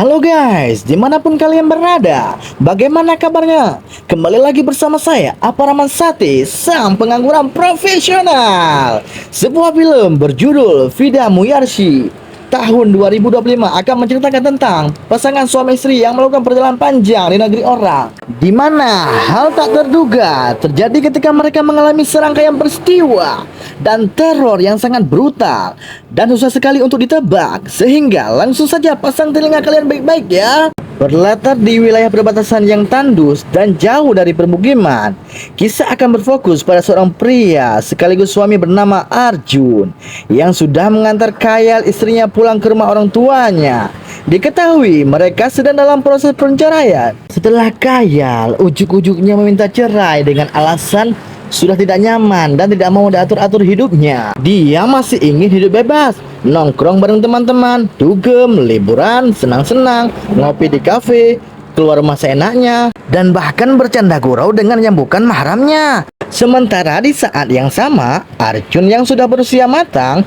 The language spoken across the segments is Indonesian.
Halo guys, dimanapun kalian berada, bagaimana kabarnya? Kembali lagi bersama saya, Aparaman Sati, sang pengangguran profesional. Sebuah film berjudul Vida Muyarsi tahun 2025 akan menceritakan tentang pasangan suami istri yang melakukan perjalanan panjang di negeri orang, di mana hal tak terduga terjadi ketika mereka mengalami serangkaian peristiwa dan teror yang sangat brutal dan susah sekali untuk ditebak. Sehingga langsung saja pasang telinga kalian baik-baik ya. Berlatar di wilayah perbatasan yang tandus dan jauh dari permukiman, kisah akan berfokus pada seorang pria sekaligus suami bernama Arjun yang sudah mengantar Kayal istrinya pulang ke rumah orang tuanya. Diketahui mereka sedang dalam proses perceraian setelah Kayal ujuk-ujuknya meminta cerai dengan alasan sudah tidak nyaman dan tidak mau diatur-atur hidupnya. Dia masih ingin hidup bebas, nongkrong bareng teman-teman, dugem, liburan, senang-senang, ngopi di kafe, keluar rumah seenaknya, dan bahkan bercanda gurau dengan yang bukan mahramnya. Sementara di saat yang sama, Arjun yang sudah berusia matang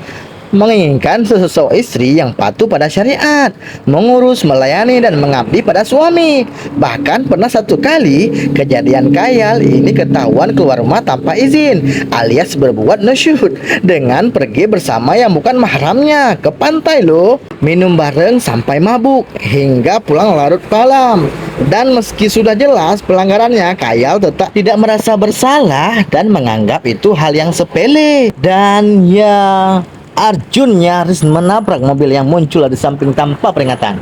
menginginkan sesosok istri yang patuh pada syariat, mengurus, melayani, dan mengabdi pada suami. Bahkan pernah satu kali kejadian Kayal ini ketahuan keluar rumah tanpa izin, alias berbuat nusyud dengan pergi bersama yang bukan mahramnya ke pantai loh, minum bareng sampai mabuk hingga pulang larut malam. Dan meski sudah jelas pelanggarannya, Kayal tetap tidak merasa bersalah dan menganggap itu hal yang sepele. Dan ya, Arjun nyaris menabrak mobil yang muncul di samping tanpa peringatan.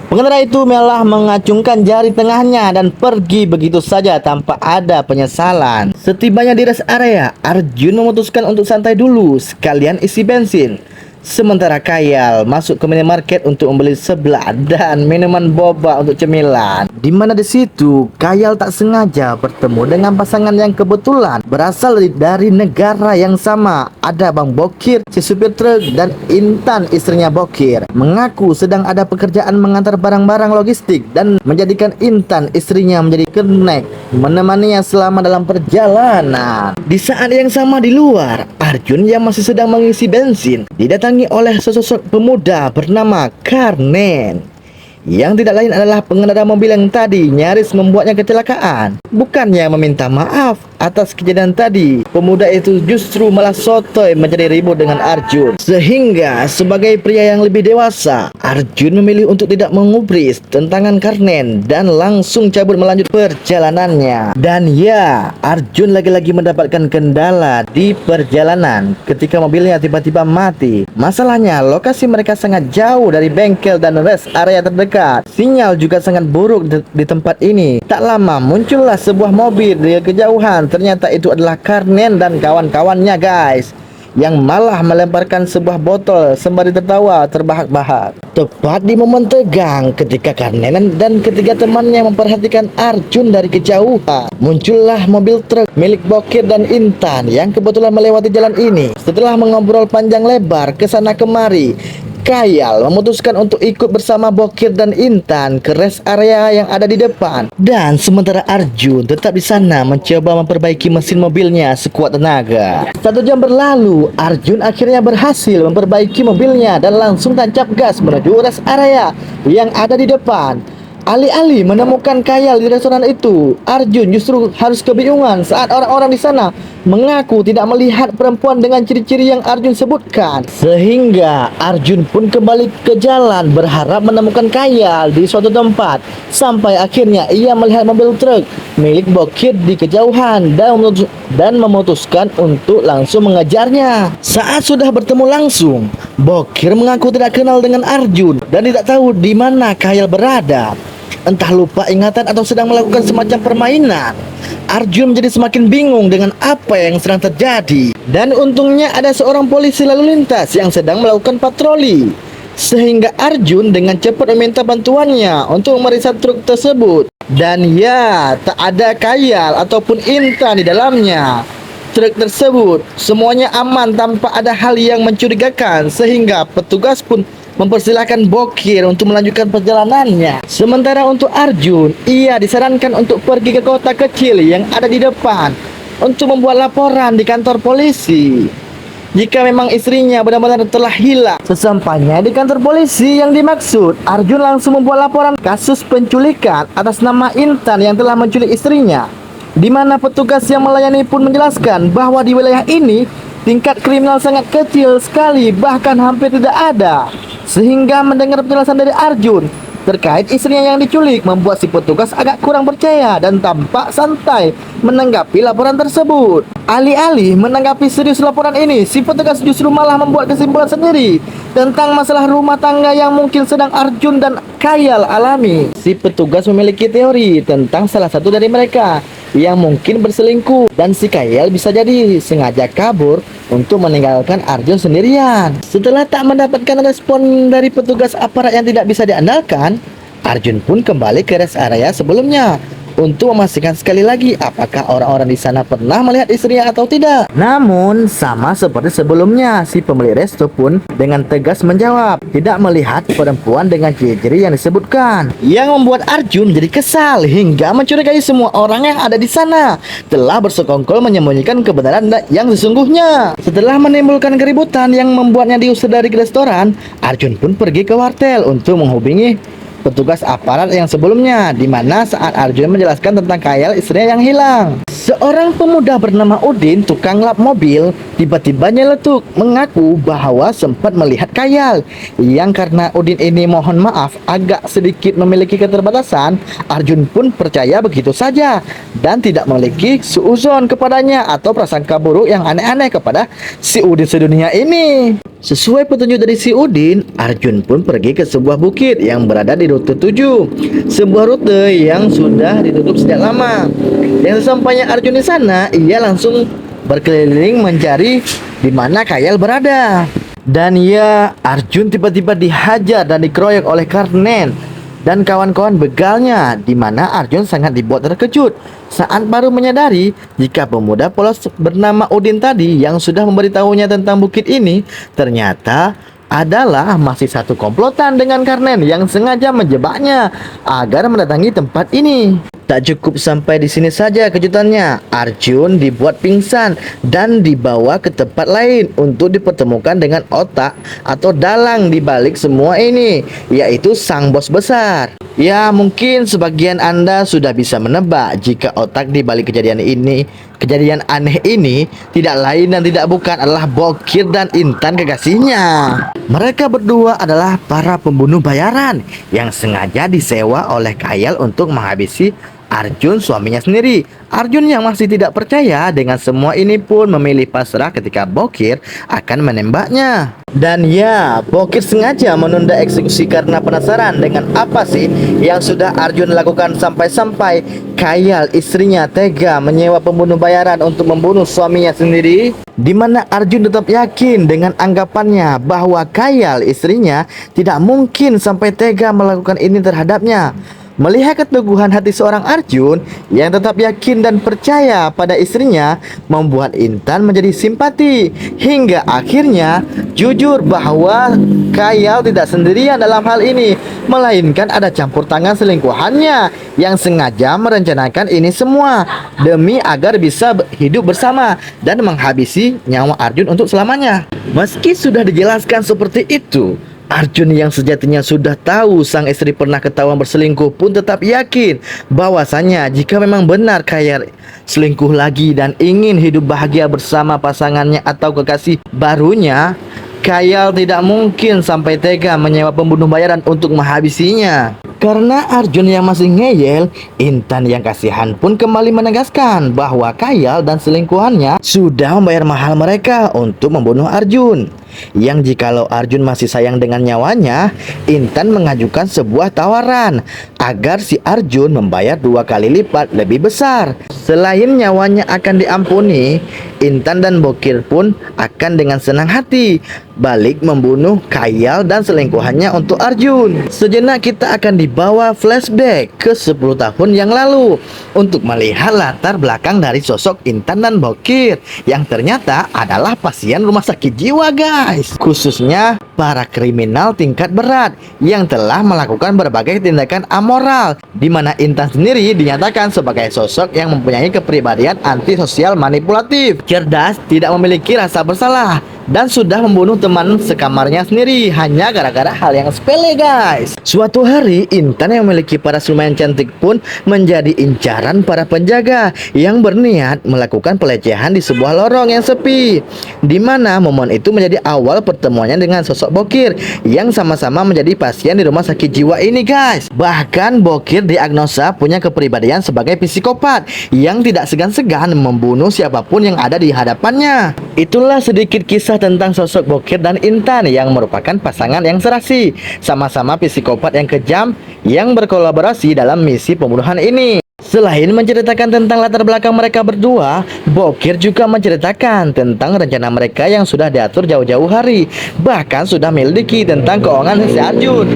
Pengendara itu malah mengacungkan jari tengahnya dan pergi begitu saja tanpa ada penyesalan. Setibanya di rest area, Arjun memutuskan untuk santai dulu sekalian isi bensin. Sementara Kayal masuk ke minimarket untuk membeli seblak dan minuman boba untuk cemilan. Di mana di situ Kayal tak sengaja bertemu dengan pasangan yang kebetulan berasal dari negara yang sama. Ada Bang Bokir, si supir truk, dan Intan, istrinya Bokir, mengaku sedang ada pekerjaan mengantar barang-barang logistik dan menjadikan Intan, istrinya, menjadi kenek menemaninya selama dalam perjalanan. Di saat yang sama di luar, Arjun yang masih sedang mengisi bensin didatangi oleh sesosok pemuda bernama Karnen, yang tidak lain adalah pengendara mobil yang tadi nyaris membuatnya kecelakaan. Bukannya meminta maaf atas kejadian tadi, pemuda itu justru malah sotoy menjadi ribut dengan Arjun. Sehingga sebagai pria yang lebih dewasa, Arjun memilih untuk tidak mengubris tentangan Karnen dan langsung cabut melanjut perjalanannya. Dan ya, Arjun lagi-lagi mendapatkan kendala di perjalanan ketika mobilnya tiba-tiba mati. Masalahnya, lokasi mereka sangat jauh dari bengkel dan rest area terdekat. Sinyal juga sangat buruk di tempat ini. Tak lama muncullah sebuah mobil dari kejauhan. Ternyata itu adalah Karnen dan kawan-kawannya guys, yang malah melemparkan sebuah botol sembari tertawa terbahak-bahak. Tepat di momen tegang ketika Karnen dan ketiga temannya memperhatikan Arjun dari kejauhan, muncullah mobil truk milik Bokir dan Intan yang kebetulan melewati jalan ini. Setelah mengobrol panjang lebar kesana kemari, Kayal memutuskan untuk ikut bersama Bokir dan Intan ke rest area yang ada di depan. Dan sementara Arjun tetap di sana mencoba memperbaiki mesin mobilnya sekuat tenaga. 1 jam berlalu, Arjun akhirnya berhasil memperbaiki mobilnya dan langsung tancap gas menuju rest area yang ada di depan. Alih-alih menemukan Kayal di restoran itu, Arjun justru harus kebingungan saat orang-orang di sana mengaku tidak melihat perempuan dengan ciri-ciri yang Arjun sebutkan. Sehingga Arjun pun kembali ke jalan berharap menemukan Kayal di suatu tempat. Sampai akhirnya ia melihat mobil truk milik Bokir di kejauhan dan memutuskan untuk langsung mengejarnya. Saat sudah bertemu langsung, Bokir mengaku tidak kenal dengan Arjun dan tidak tahu di mana Kayal berada. Entah lupa ingatan atau sedang melakukan semacam permainan. Arjun menjadi semakin bingung dengan apa yang sedang terjadi. Dan untungnya ada seorang polisi lalu lintas yang sedang melakukan patroli. Sehingga Arjun dengan cepat meminta bantuannya untuk memeriksa truk tersebut. Dan ya, tak ada Kayal ataupun Intan di dalamnya. Truk tersebut semuanya aman tanpa ada hal yang mencurigakan, sehingga petugas pun mempersilahkan Bokir untuk melanjutkan perjalanannya. Sementara untuk Arjun, ia disarankan untuk pergi ke kota kecil yang ada di depan untuk membuat laporan di kantor polisi. jika memang istrinya benar-benar telah hilang. Sesampainya di kantor polisi yang dimaksud, Arjun langsung membuat laporan kasus penculikan atas nama Intan yang telah menculik istrinya, di mana petugas yang melayani pun menjelaskan bahwa di wilayah ini tingkat kriminal sangat kecil sekali, bahkan hampir tidak ada. Sehingga mendengar penjelasan dari Arjun terkait istrinya yang diculik membuat si petugas agak kurang percaya dan tampak santai menanggapi laporan tersebut. Alih-alih menanggapi serius laporan ini, si petugas justru malah membuat kesimpulan sendiri tentang masalah rumah tangga yang mungkin sedang Arjun dan Khayal alami. Si petugas memiliki teori tentang salah satu dari mereka yang mungkin berselingkuh, dan si Khayal bisa jadi sengaja kabur untuk meninggalkan Arjun sendirian. Setelah tak mendapatkan respon dari petugas aparat yang tidak bisa diandalkan, Arjun pun kembali ke rest area sebelumnya untuk memastikan sekali lagi apakah orang-orang di sana pernah melihat istrinya atau tidak. Namun sama seperti sebelumnya, si pemilik resto pun dengan tegas menjawab tidak melihat perempuan dengan ciri-ciri yang disebutkan, yang membuat Arjun jadi kesal hingga mencurigai semua orang yang ada di sana telah bersekongkol menyembunyikan kebenaran yang sesungguhnya. Setelah menimbulkan keributan yang membuatnya diusir dari restoran, Arjun pun pergi ke wartel untuk menghubungi petugas aparat yang sebelumnya, di mana saat Arjun menjelaskan tentang Khayal istrinya yang hilang, seorang pemuda bernama Udin, tukang lap mobil, tiba-tiba nyeletuk mengaku bahwa sempat melihat Khayal. Yang karena Udin ini mohon maaf agak sedikit memiliki keterbatasan, Arjun pun percaya begitu saja dan tidak memiliki suuzon kepadanya atau prasangka buruk yang aneh-aneh kepada si Udin sedunia ini. Sesuai petunjuk dari si Udin, Arjun pun pergi ke sebuah bukit yang berada di rute 7, sebuah rute yang sudah ditutup sejak lama. Yang sesampainya Arjun di sana, ia langsung berkeliling mencari di mana Khayal berada. Dan ya, Arjun tiba-tiba dihajar dan dikeroyok oleh Karnen dan kawan-kawan begalnya, di mana Arjun sangat dibuat terkejut saat baru menyadari jika pemuda polos bernama Udin tadi yang sudah memberitahunya tentang bukit ini ternyata adalah masih satu komplotan dengan Karnen yang sengaja menjebaknya agar mendatangi tempat ini. Tak cukup sampai di sini saja kejutannya, Arjun dibuat pingsan dan dibawa ke tempat lain untuk dipertemukan dengan otak atau dalang di balik semua ini, yaitu sang bos besar. Ya, mungkin sebagian Anda sudah bisa menebak jika otak di balik kejadian aneh ini tidak lain dan tidak bukan adalah Bokir dan Intan kekasihnya. Mereka berdua adalah para pembunuh bayaran yang sengaja disewa oleh Khayal untuk menghabisi Arjun suaminya sendiri. Arjun yang masih tidak percaya dengan semua ini pun memilih pasrah ketika Bokir akan menembaknya. Dan ya, Bokir sengaja menunda eksekusi karena penasaran dengan apa sih yang sudah Arjun lakukan sampai-sampai Khayal istrinya tega menyewa pembunuh bayaran untuk membunuh suaminya sendiri. Di mana Arjun tetap yakin dengan anggapannya bahwa Khayal istrinya tidak mungkin sampai tega melakukan ini terhadapnya. Melihat keteguhan hati seorang Arjun yang tetap yakin dan percaya pada istrinya membuat Intan menjadi simpati hingga akhirnya jujur bahwa Khayal tidak sendirian dalam hal ini, melainkan ada campur tangan selingkuhannya yang sengaja merencanakan ini semua demi agar bisa hidup bersama dan menghabisi nyawa Arjun untuk selamanya. Meski sudah dijelaskan seperti itu, Arjun yang sejatinya sudah tahu sang istri pernah ketahuan berselingkuh pun tetap yakin bahwasanya jika memang benar Khayal selingkuh lagi dan ingin hidup bahagia bersama pasangannya atau kekasih barunya, Khayal tidak mungkin sampai tega menyewa pembunuh bayaran untuk menghabisinya. Karena Arjun yang masih ngeyel, Intan yang kasihan pun kembali menegaskan bahwa Khayal dan selingkuhannya sudah membayar mahal mereka untuk membunuh Arjun. Yang jikalau Arjun masih sayang dengan nyawanya, Intan mengajukan sebuah tawaran agar si Arjun membayar 2 kali lipat lebih besar. Selain nyawanya akan diampuni, Intan dan Bokir pun akan dengan senang hati balik membunuh Khayal dan selingkuhannya untuk Arjun. Sejenak kita akan dibawa flashback ke 10 tahun yang lalu untuk melihat latar belakang dari sosok Intan dan Bokir yang ternyata adalah pasien rumah sakit jiwa, guys. Khususnya para kriminal tingkat berat yang telah melakukan berbagai tindakan amoral, di mana Intan sendiri dinyatakan sebagai sosok yang mempunyai kepribadian antisosial manipulatif, cerdas, tidak memiliki rasa bersalah, dan sudah membunuh teman sekamarnya sendiri hanya gara-gara hal yang sepele guys. Suatu hari Intan yang memiliki paras lumayan cantik pun menjadi incaran para penjaga yang berniat melakukan pelecehan di sebuah lorong yang sepi, di mana momen itu menjadi awal pertemuannya dengan sosok Bokir yang sama-sama menjadi pasien di rumah sakit jiwa ini guys. Bahkan Bokir diagnosa punya kepribadian sebagai psikopat yang tidak segan-segan membunuh siapapun yang ada di hadapannya. Itulah sedikit kisah tentang sosok Bokir dan Intan yang merupakan pasangan yang serasi, sama-sama psikopat yang kejam yang berkolaborasi dalam misi pembunuhan ini. Selain menceritakan tentang latar belakang mereka berdua, Bokir juga menceritakan tentang rencana mereka yang sudah diatur jauh-jauh hari. Bahkan sudah miliki tentang keuangan si Arjun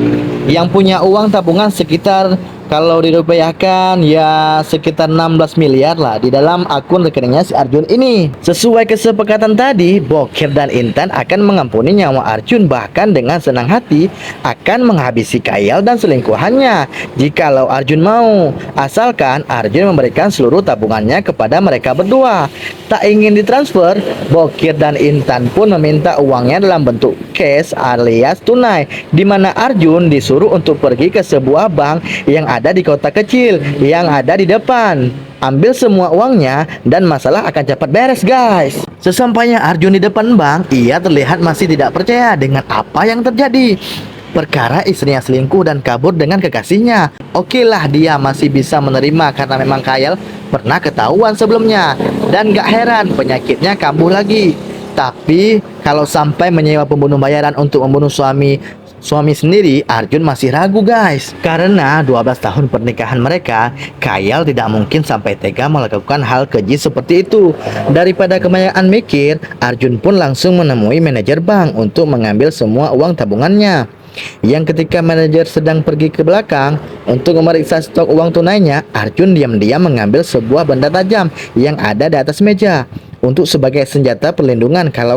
yang punya uang tabungan sekitar, kalau dirupiahkan ya sekitar 16 miliar lah di dalam akun rekeningnya si Arjun ini. Sesuai kesepakatan tadi, Bokir dan Intan akan mengampuni nyawa Arjun, bahkan dengan senang hati akan menghabisi Kayal dan selingkuhannya jikalau Arjun mau, asalkan Arjun memberikan seluruh tabungannya kepada mereka berdua. Tak ingin ditransfer, Bokir dan Intan pun meminta uangnya dalam bentuk cash alias tunai, di mana Arjun disuruh untuk pergi ke sebuah bank yang ada di kota kecil yang ada di depan. Ambil semua uangnya dan masalah akan cepat beres guys. Sesampainya Arjun di depan bank, ia terlihat masih tidak percaya dengan apa yang terjadi. Perkara istrinya selingkuh dan kabur dengan kekasihnya. Okelah, dia masih bisa menerima karena memang Kayal pernah ketahuan sebelumnya. Dan gak heran penyakitnya kambuh lagi. Tapi kalau sampai menyewa pembunuh bayaran untuk membunuh suami sendiri, Arjun masih ragu guys. Karena 12 tahun pernikahan mereka, Kayal tidak mungkin sampai tega melakukan hal keji seperti itu. Daripada kebanyakan mikir, Arjun pun langsung menemui manajer bank untuk mengambil semua uang tabungannya. Yang ketika manajer sedang pergi ke belakang untuk memeriksa stok uang tunainya, Arjun diam-diam mengambil sebuah benda tajam yang ada di atas meja untuk sebagai senjata perlindungan kalau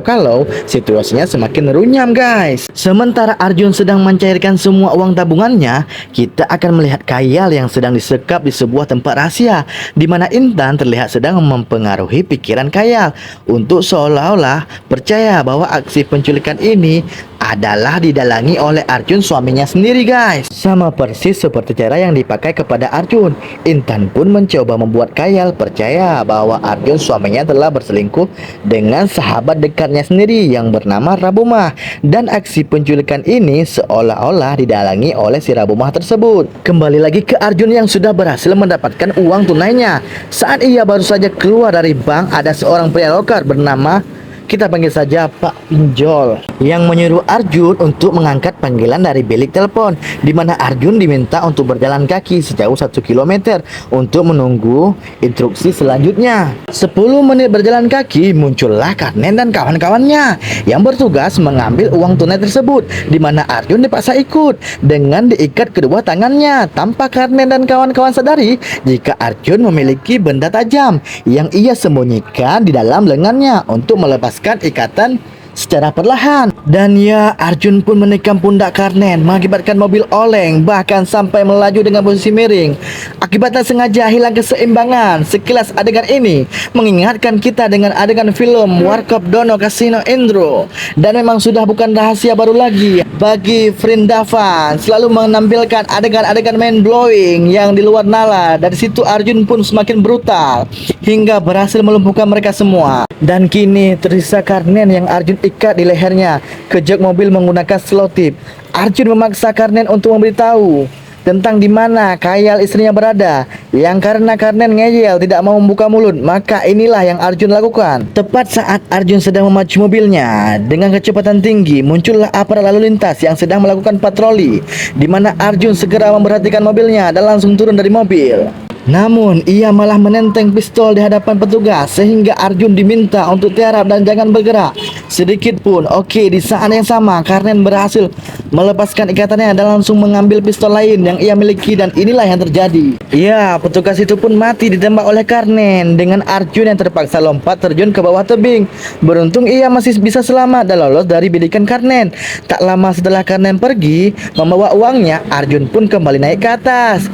situasinya semakin runyam guys. Sementara Arjun sedang mencairkan semua uang tabungannya, kita akan melihat Kayal yang sedang disekap di sebuah tempat rahasia, di mana Intan terlihat sedang mempengaruhi pikiran Kayal untuk seolah-olah percaya bahwa aksi penculikan ini adalah didalangi oleh Arjun suaminya sendiri guys. Sama persis seperti cara yang dipakai kepada Arjun, Intan pun mencoba membuat Kayal percaya bahwa Arjun suaminya telah berselingkuh dengan sahabat dekatnya sendiri yang bernama Rabumah. Dan aksi penculikan ini seolah-olah didalangi oleh si Rabumah tersebut. Kembali lagi ke Arjun yang sudah berhasil mendapatkan uang tunainya. Saat ia baru saja keluar dari bank, ada seorang pria lokal bernama, kita panggil saja Pak Pinjol, yang menyuruh Arjun untuk mengangkat panggilan dari bilik telepon, di mana Arjun diminta untuk berjalan kaki sejauh 1 km untuk menunggu instruksi selanjutnya. 10 menit berjalan kaki, muncullah Karnen dan kawan-kawannya yang bertugas mengambil uang tunai tersebut, di mana Arjun dipaksa ikut dengan diikat kedua tangannya, tanpa Karnen dan kawan-kawan sadari jika Arjun memiliki benda tajam yang ia sembunyikan di dalam lengannya untuk melepas ikatan secara perlahan. Dan ya, Arjun pun menikam pundak Karnen mengakibatkan mobil oleng, bahkan sampai melaju dengan posisi miring. Akibatnya sengaja hilang keseimbangan. Sekilas adegan ini mengingatkan kita dengan adegan film Warkop Dono Kasino Indro. Dan memang sudah bukan rahasia baru lagi bagi Vrindavan selalu menampilkan adegan-adegan mind blowing yang di luar nalar. Dari situ Arjun pun semakin brutal hingga berhasil melumpuhkan mereka semua. Dan kini tersisa Karnen yang Arjun ikat di lehernya ke jok mobil menggunakan selotip. Arjun memaksa Karnen untuk memberitahu tentang di mana Kayal istrinya berada. Yang karena Karnen ngeyel tidak mau membuka mulut, maka inilah yang Arjun lakukan. Tepat saat Arjun sedang memacu mobilnya dengan kecepatan tinggi, muncullah aparat lalu lintas yang sedang melakukan patroli, di mana Arjun segera memperhatikan mobilnya dan langsung turun dari mobil. Namun ia malah menenteng pistol di hadapan petugas, sehingga Arjun diminta untuk tiarap dan jangan bergerak sedikit pun. Oke, di saat yang sama Karnen berhasil melepaskan ikatannya dan langsung mengambil pistol lain yang ia miliki, dan inilah yang terjadi. Ya, petugas itu pun mati ditembak oleh Karnen dengan Arjun yang terpaksa lompat terjun ke bawah tebing. Beruntung ia masih bisa selamat dan lolos dari bidikan Karnen. Tak lama setelah Karnen pergi membawa uangnya, Arjun pun kembali naik ke atas.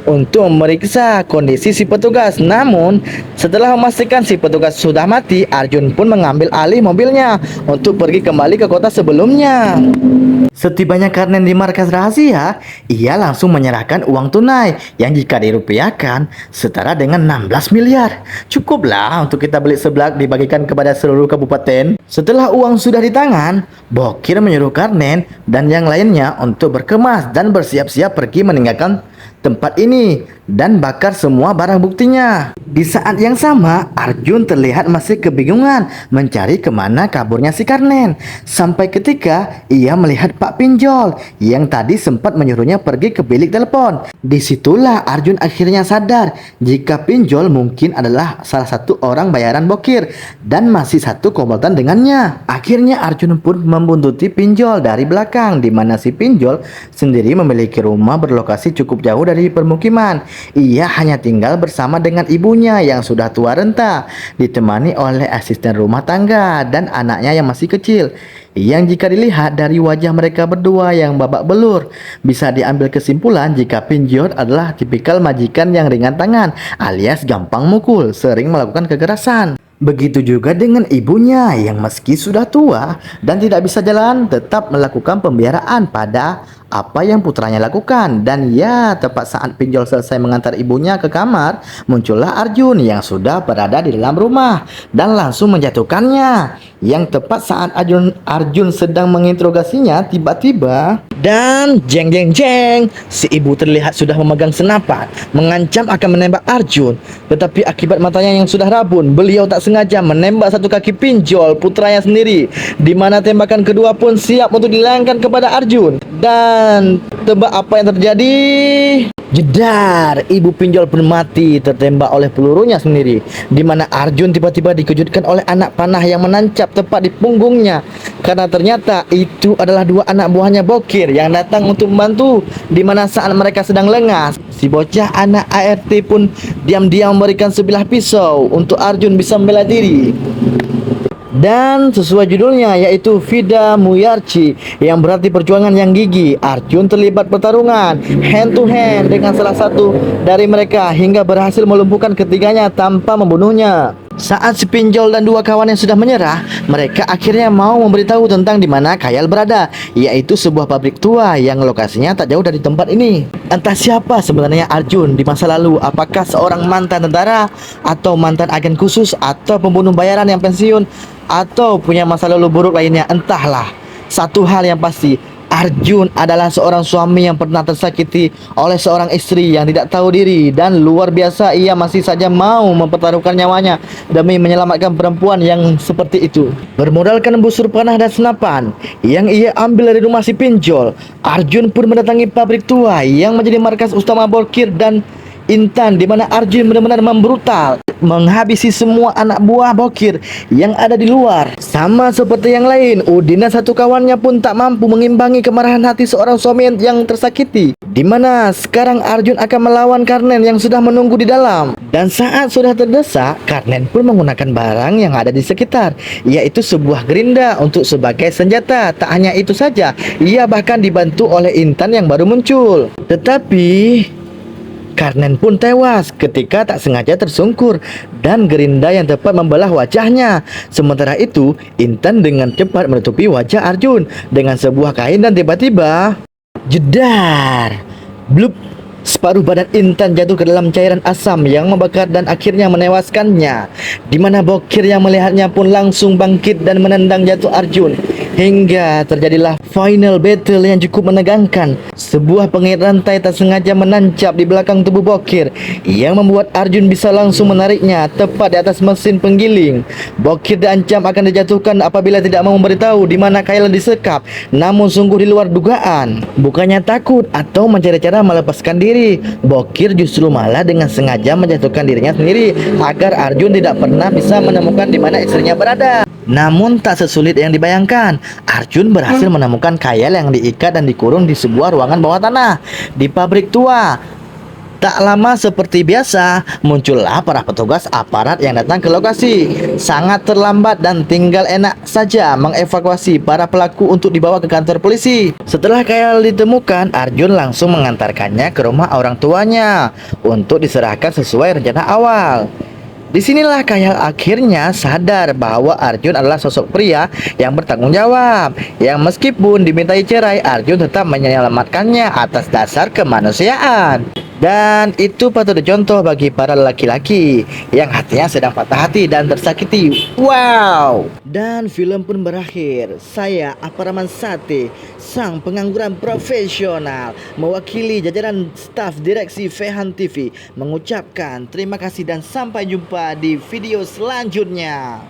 untuk memeriksa kondisi si petugas. Namun, setelah memastikan si petugas sudah mati, Arjun pun mengambil alih mobilnya untuk pergi kembali ke kota sebelumnya. Setibanya Karnen di markas rahasia, ia langsung menyerahkan uang tunai yang jika dirupiahkan setara dengan 16 miliar. Cukuplah untuk kita beli seblak dibagikan kepada seluruh kabupaten. Setelah uang sudah di tangan, Bokir menyuruh Karnen dan yang lainnya untuk berkemas dan bersiap-siap pergi meninggalkan tempat ini dan bakar semua barang buktinya. Di saat yang sama, Arjun terlihat masih kebingungan mencari kemana kaburnya si Karnen. Sampai ketika ia melihat Pak Pinjol yang tadi sempat menyuruhnya pergi ke bilik telepon. Disitulah Arjun akhirnya sadar jika Pinjol mungkin adalah salah satu orang bayaran Bokir dan masih satu komplotan dengannya. Akhirnya Arjun pun membuntuti Pinjol dari belakang, di mana si Pinjol sendiri memiliki rumah berlokasi cukup jauh dari permukiman. Ia hanya tinggal bersama dengan ibunya yang sudah tua renta, ditemani oleh asisten rumah tangga dan anaknya yang masih kecil. Yang jika dilihat dari wajah mereka berdua yang babak belur, bisa diambil kesimpulan jika Pinjol adalah tipikal majikan yang ringan tangan alias gampang mukul, sering melakukan kekerasan. Begitu juga dengan ibunya yang meski sudah tua dan tidak bisa jalan, tetap melakukan pembiaraan pada apa yang putranya lakukan. Dan ya, tepat saat Pinjol selesai mengantar ibunya ke kamar, muncullah Arjun yang sudah berada di dalam rumah dan langsung menjatuhkannya. Yang tepat saat Arjun sedang menginterogasinya, tiba-tiba dan jeng jeng jeng, si ibu terlihat sudah memegang senapan, mengancam akan menembak Arjun. Tetapi akibat matanya yang sudah rabun, beliau tak sengaja menembak satu kaki Pinjol, putranya sendiri, di mana tembakan kedua pun siap untuk dilayangkan kepada Arjun. Dan tebak apa yang terjadi? Jedar, ibu Pinjol pun mati tertembak oleh pelurunya sendiri, di mana Arjun tiba-tiba dikejutkan oleh anak panah yang menancap tepat di punggungnya. Karena ternyata itu adalah dua anak buahnya Bokir yang datang untuk membantu, di mana saat mereka sedang lengah, si bocah anak ART pun diam-diam memberikan sebilah pisau untuk Arjun bisa membela diri. Dan sesuai judulnya, yaitu Vida Muyarchi, yang berarti perjuangan yang gigih, Arjun terlibat pertarungan hand to hand dengan salah satu dari mereka hingga berhasil melumpuhkan ketiganya tanpa membunuhnya. Saat si Pinjol dan dua kawan yang sudah menyerah, mereka akhirnya mau memberitahu tentang di mana Khayal berada, yaitu sebuah pabrik tua yang lokasinya tak jauh dari tempat ini. Entah siapa sebenarnya Arjun di masa lalu, apakah seorang mantan tentara, atau mantan agen khusus, atau pembunuh bayaran yang pensiun, atau punya masa lalu buruk lainnya, entahlah. Satu hal yang pasti, Arjun adalah seorang suami yang pernah tersakiti oleh seorang istri yang tidak tahu diri, dan luar biasa ia masih saja mau mempertaruhkan nyawanya demi menyelamatkan perempuan yang seperti itu. Bermodalkan busur panah dan senapan yang ia ambil dari rumah si Pinjol, Arjun pun mendatangi pabrik tua yang menjadi markas utama Bokir dan Intan, di mana Arjun benar-benar membrutal, menghabisi semua anak buah Bokir yang ada di luar. Sama seperti yang lain, Udin dan satu kawannya pun tak mampu mengimbangi kemarahan hati seorang suami yang tersakiti, di mana sekarang Arjun akan melawan Karnen yang sudah menunggu di dalam. Dan saat sudah terdesak, Karnen pun menggunakan barang yang ada di sekitar, yaitu sebuah gerinda untuk sebagai senjata. Tak hanya itu saja, ia bahkan dibantu oleh Intan yang baru muncul. Tetapi Karnen pun tewas ketika tak sengaja tersungkur dan gerinda yang tepat membelah wajahnya. Sementara itu, Intan dengan cepat menutupi wajah Arjun dengan sebuah kain dan tiba-tiba jedar, blup, separuh badan Intan jatuh ke dalam cairan asam yang membakar dan akhirnya menewaskannya, di mana Bokir yang melihatnya pun langsung bangkit dan menendang jatuh Arjun. Hingga terjadilah final battle yang cukup menegangkan. Sebuah pengait rantai tak sengaja menancap di belakang tubuh Bokir yang membuat Arjun bisa langsung menariknya tepat di atas mesin penggiling. Bokir diancam akan dijatuhkan apabila tidak mau memberitahu di mana Khayal disekap. Namun sungguh di luar dugaan. Bukannya takut atau mencari cara melepaskan diri, Bokir justru malah dengan sengaja menjatuhkan dirinya sendiri agar Arjun tidak pernah bisa menemukan di mana istrinya berada. Namun tak sesulit yang dibayangkan. Arjun berhasil menemukan Khayal yang diikat dan dikurung di sebuah ruangan bawah tanah di pabrik tua. Tak lama seperti biasa, muncullah para petugas aparat yang datang ke lokasi. Sangat terlambat dan tinggal enak saja mengevakuasi para pelaku untuk dibawa ke kantor polisi. Setelah Kayal ditemukan, Arjun langsung mengantarkannya ke rumah orang tuanya untuk diserahkan sesuai rencana awal. Disinilah Kayal akhirnya sadar bahwa Arjun adalah sosok pria yang bertanggung jawab, yang meskipun dimintai cerai, Arjun tetap menyelamatkannya atas dasar kemanusiaan. Dan itu patut dicontoh bagi para laki-laki yang hatinya sedang patah hati dan tersakiti. Wow! Dan film pun berakhir. Saya Aparaman Sate, sang pengangguran profesional, mewakili jajaran staf direksi Fehan TV, mengucapkan terima kasih dan sampai jumpa di video selanjutnya.